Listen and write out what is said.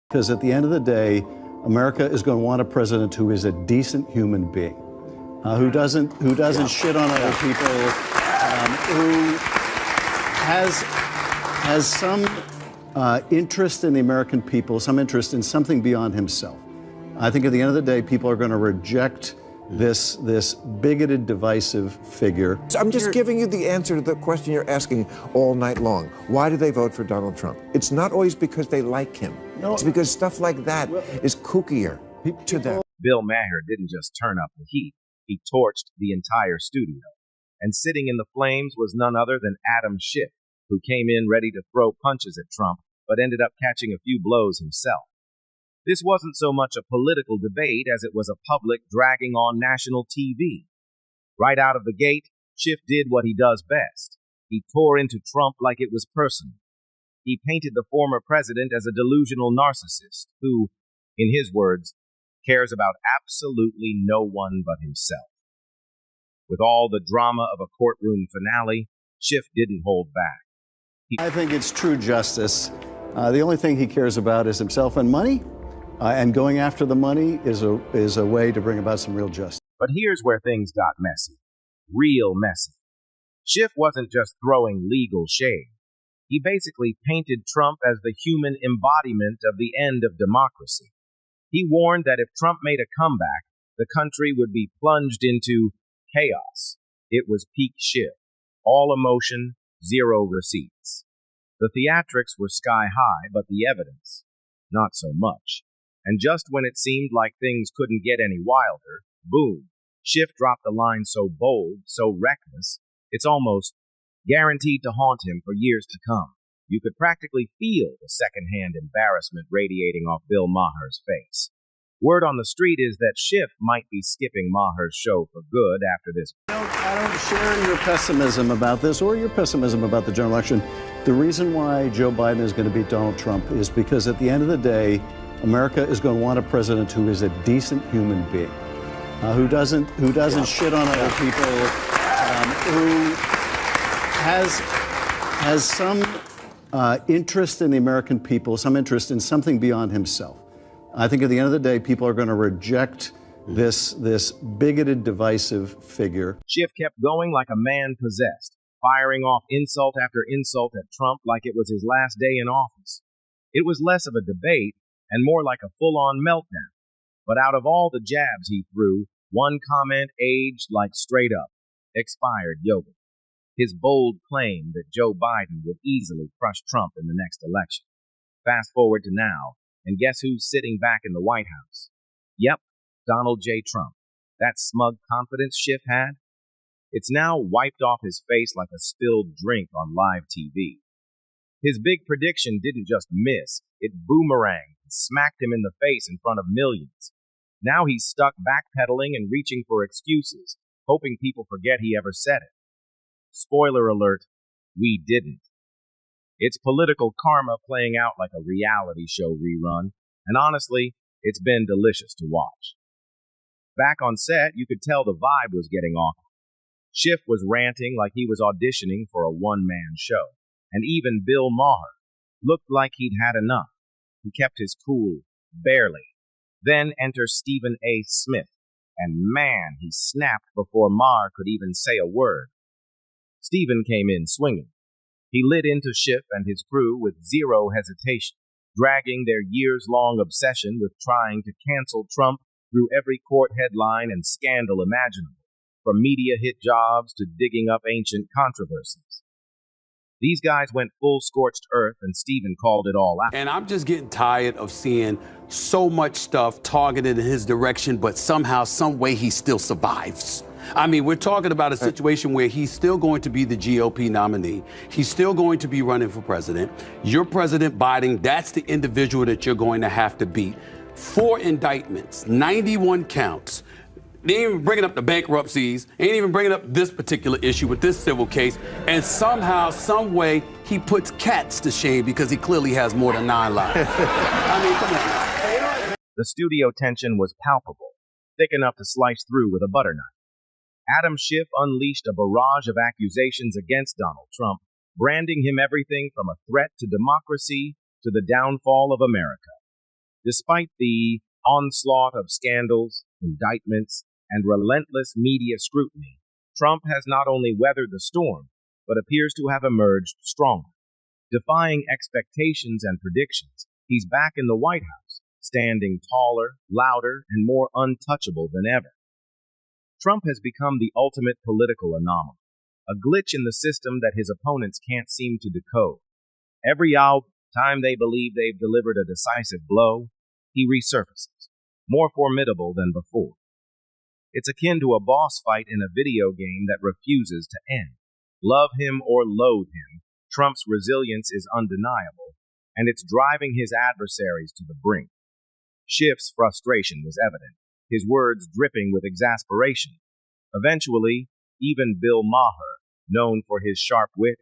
Because at the end of the day, America is going to want a president who is a decent human being, who doesn't shit on other people, who has some interest in the American people, some interest in something beyond himself. I think at the end of the day, people are going to reject this bigoted, divisive figure. So I'm just giving you the answer to the question you're asking all night long. Why do they vote for Donald Trump? It's not always because they like him. No, it's because stuff like that is kookier to them. Bill Maher didn't just turn up the heat. He torched the entire studio. And sitting in the flames was none other than Adam Schiff, who came in ready to throw punches at Trump, but ended up catching a few blows himself. This wasn't so much a political debate as it was a public dragging on national TV. Right out of the gate, Schiff did what he does best. He tore into Trump like it was personal. He painted the former president as a delusional narcissist who, in his words, cares about absolutely no one but himself. With all the drama of a courtroom finale, Schiff didn't hold back. I think it's true justice. The only thing he cares about is himself and money. And going after the money is a way to bring about some real justice. But here's where things got messy. Real messy. Schiff wasn't just throwing legal shade. He basically painted Trump as the human embodiment of the end of democracy. He warned that if Trump made a comeback, the country would be plunged into chaos. It was peak Schiff. All emotion, zero receipts. The theatrics were sky high, but the evidence, not so much. And just when it seemed like things couldn't get any wilder, boom, Schiff dropped a line so bold, so reckless, it's almost guaranteed to haunt him for years to come. You could practically feel the secondhand embarrassment radiating off Bill Maher's face. Word on the street is that Schiff might be skipping Maher's show for good after this. I don't share your pessimism about this or your pessimism about the general election. The reason why Joe Biden is going to beat Donald Trump is because at the end of the day, America is going to want a president who is a decent human being, who doesn't shit on other people, who has some interest in the American people, some interest in something beyond himself. I think at the end of the day, people are going to reject this bigoted, divisive figure. Schiff kept going like a man possessed, firing off insult after insult at Trump like it was his last day in office. It was less of a debate and more like a full-on meltdown. But out of all the jabs he threw, one comment aged like straight up, expired yogurt. His bold claim that Joe Biden would easily crush Trump in the next election. Fast forward to now, and guess who's sitting back in the White House? Yep, Donald J. Trump. That smug confidence Schiff had? It's now wiped off his face like a spilled drink on live TV. His big prediction didn't just miss, it boomeranged and smacked him in the face in front of millions. Now he's stuck backpedaling and reaching for excuses, hoping people forget he ever said it. Spoiler alert, we didn't. It's political karma playing out like a reality show rerun, and honestly, it's been delicious to watch. Back on set, you could tell the vibe was getting awkward. Schiff was ranting like he was auditioning for a one-man show, and even Bill Maher looked like he'd had enough. He kept his cool, barely. Then enter Stephen A. Smith, and man, he snapped before Maher could even say a word. Stephen came in swinging. He lit into Schiff and his crew with zero hesitation, dragging their years-long obsession with trying to cancel Trump through every court headline and scandal imaginable, from media hit jobs to digging up ancient controversies. These guys went full scorched earth, and Stephen called it all out. And I'm just getting tired of seeing so much stuff targeted in his direction, but somehow, some way, he still survives. I mean, we're talking about a situation where he's still going to be the GOP nominee. He's still going to be running for president. You're President Biden. That's the individual that you're going to have to beat. 4 indictments, 91 counts. They ain't even bringing up the bankruptcies, ain't even bringing up this particular issue with this civil case. And somehow, some way, he puts cats to shame because he clearly has more than 9 lives. I mean, come on. The studio tension was palpable, thick enough to slice through with a butter knife. Adam Schiff unleashed a barrage of accusations against Donald Trump, branding him everything from a threat to democracy to the downfall of America. Despite the onslaught of scandals, indictments, and relentless media scrutiny, Trump has not only weathered the storm, but appears to have emerged stronger. Defying expectations and predictions, he's back in the White House, standing taller, louder, and more untouchable than ever. Trump has become the ultimate political anomaly, a glitch in the system that his opponents can't seem to decode. Every time they believe they've delivered a decisive blow, he resurfaces, more formidable than before. It's akin to a boss fight in a video game that refuses to end. Love him or loathe him, Trump's resilience is undeniable, and it's driving his adversaries to the brink. Schiff's frustration was evident, his words dripping with exasperation. Eventually, even Bill Maher, known for his sharp wit